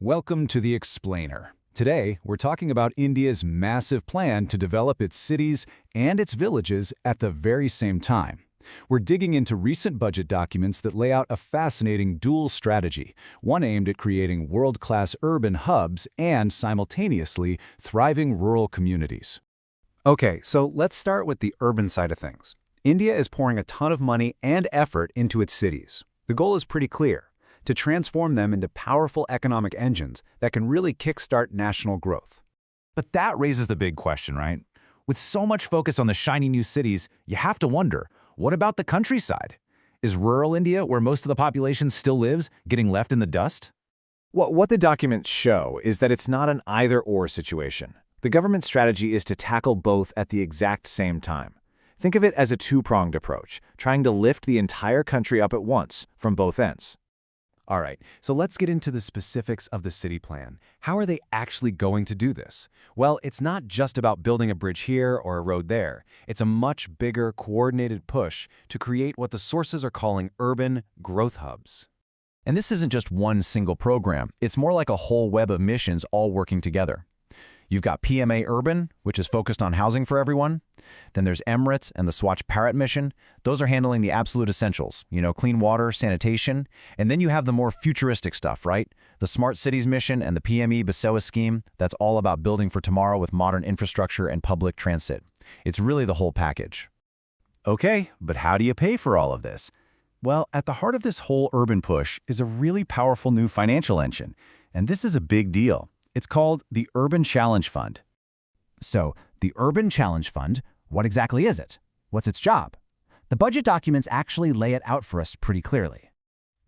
Welcome to The Explainer. Today, we're talking about India's massive plan to develop its cities and its villages at the very same time. We're digging into recent budget documents that lay out a fascinating dual strategy, one aimed at creating world-class urban hubs and, simultaneously, thriving rural communities. Okay, so let's start with the urban side of things. India is pouring a ton of money and effort into its cities. The goal is pretty clear: to transform them into powerful economic engines that can really kickstart national growth. But that raises the big question, right? With so much focus on the shiny new cities, you have to wonder, what about the countryside? Is rural India, where most of the population still lives, getting left in the dust? What the documents show is that it's not an either-or situation. The government strategy is to tackle both at the exact same time. Think of it as a two-pronged approach, trying to lift the entire country up at once, from both ends. All right, so let's get into the specifics of the city plan. How are they actually going to do this? Well, it's not just about building a bridge here or a road there. It's a much bigger, coordinated push to create what the sources are calling urban growth hubs. And this isn't just one single program. It's more like a whole web of missions all working together. You've got PMA Urban, which is focused on housing for everyone. Then there's Emirates and the Swachh Bharat mission. Those are handling the absolute essentials, clean water, sanitation. And then you have the more futuristic stuff, right? The Smart Cities mission and the PME Basewa scheme, that's all about building for tomorrow with modern infrastructure and public transit. It's really the whole package. Okay, but how do you pay for all of this? Well, at the heart of this whole urban push is a really powerful new financial engine. And this is a big deal. It's called the Urban Challenge Fund. So, the Urban Challenge Fund, what exactly is it? What's its job? The budget documents actually lay it out for us pretty clearly.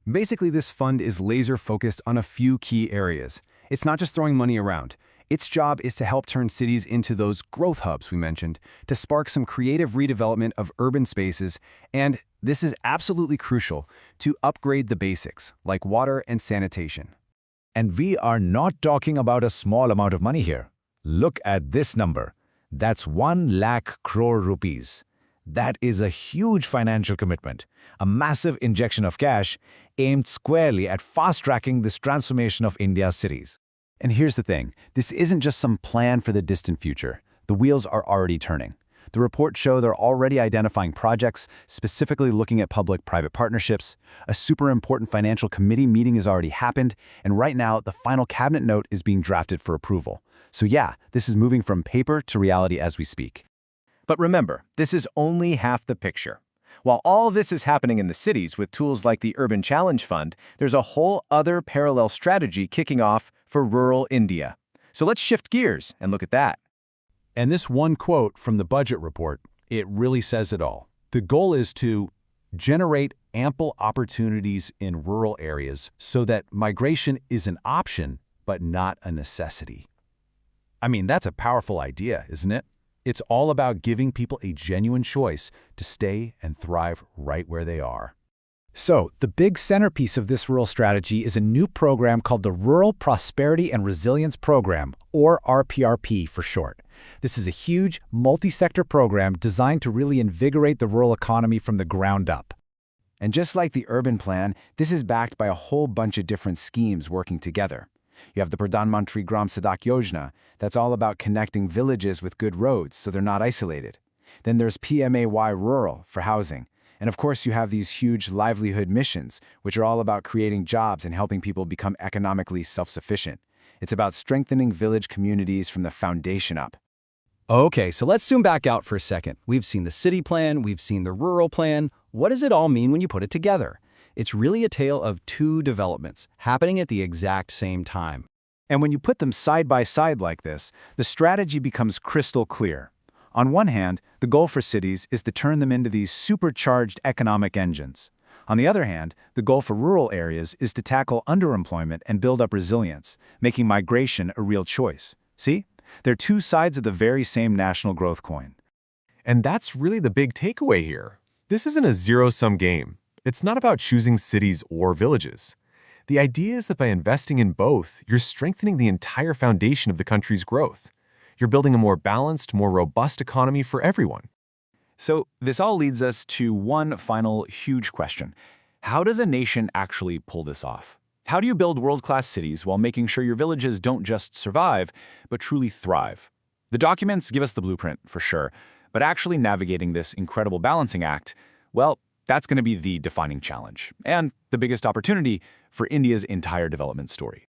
Basically, this fund is laser-focused on a few key areas. It's not just throwing money around. Its job is to help turn cities into those growth hubs we mentioned, to spark some creative redevelopment of urban spaces, and, this is absolutely crucial, to upgrade the basics, like water and sanitation. And we are not talking about a small amount of money here. Look at this number. That's 1 lakh crore rupees. That is a huge financial commitment, a massive injection of cash aimed squarely at fast-tracking this transformation of India's cities. And here's the thing, this isn't just some plan for the distant future. The wheels are already turning. The reports show they're already identifying projects, specifically looking at public-private partnerships. A super important financial committee meeting has already happened, and right now, the final cabinet note is being drafted for approval. So yeah, this is moving from paper to reality as we speak. But remember, this is only half the picture. While all this is happening in the cities with tools like the Urban Challenge Fund, there's a whole other parallel strategy kicking off for rural India. So let's shift gears and look at that. And this one quote from the budget report, it really says it all. The goal is to generate ample opportunities in rural areas so that migration is an option, but not a necessity. I mean, that's a powerful idea, isn't it? It's all about giving people a genuine choice to stay and thrive right where they are. So, the big centerpiece of this rural strategy is a new program called the Rural Prosperity and Resilience Program, or RPRP for short. This is a huge, multi-sector program designed to really invigorate the rural economy from the ground up. And just like the urban plan, this is backed by a whole bunch of different schemes working together. You have the Pradhan Mantri Gram Sadak Yojana, that's all about connecting villages with good roads so they're not isolated. Then there's PMAY Rural for housing. And of course, you have these huge livelihood missions, which are all about creating jobs and helping people become economically self-sufficient. It's about strengthening village communities from the foundation up. Okay, so let's zoom back out for a second. We've seen the city plan, we've seen the rural plan. What does it all mean when you put it together? It's really a tale of two developments happening at the exact same time. And when you put them side by side like this, the strategy becomes crystal clear. On one hand, the goal for cities is to turn them into these supercharged economic engines. On the other hand, the goal for rural areas is to tackle underemployment and build up resilience, making migration a real choice. See? They're two sides of the very same national growth coin. And that's really the big takeaway here. This isn't a zero-sum game. It's not about choosing cities or villages. The idea is that by investing in both, you're strengthening the entire foundation of the country's growth. You're building a more balanced, more robust economy for everyone. So this all leads us to one final huge question. How does a nation actually pull this off? How do you build world-class cities while making sure your villages don't just survive, but truly thrive? The documents give us the blueprint, for sure, but actually navigating this incredible balancing act, well, that's going to be the defining challenge and the biggest opportunity for India's entire development story.